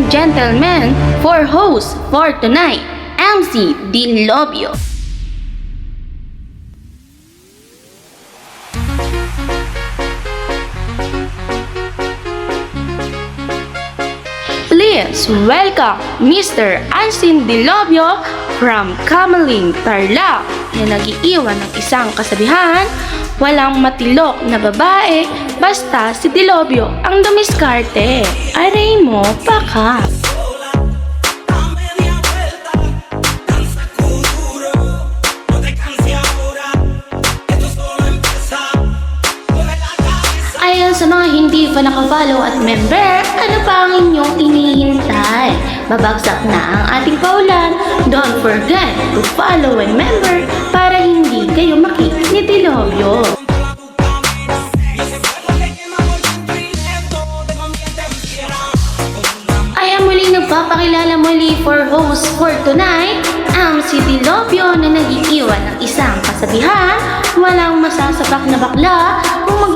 and gentlemen, for host for tonight, MC Dilobio. Please welcome Mr. Ansin Dilobio from Kamaling, Tarlac na nag-iiwan ng isang kasabihan, walang matilok na babae, basta si Dilobio ang dumiskarte. Aray mo, baka. Ayon sa mga hindi pa nakafollow at member, ano pa ang inyong inihintay? Babagsak na ang ating paulan. Don't forget to follow and member para hindi kayo ni Dilobio. Ay ang muling nagpapakilala muli for host for tonight, ang si Dilobio na nag-iiwan ng isang kasabihan, walang masasabak na bakla kung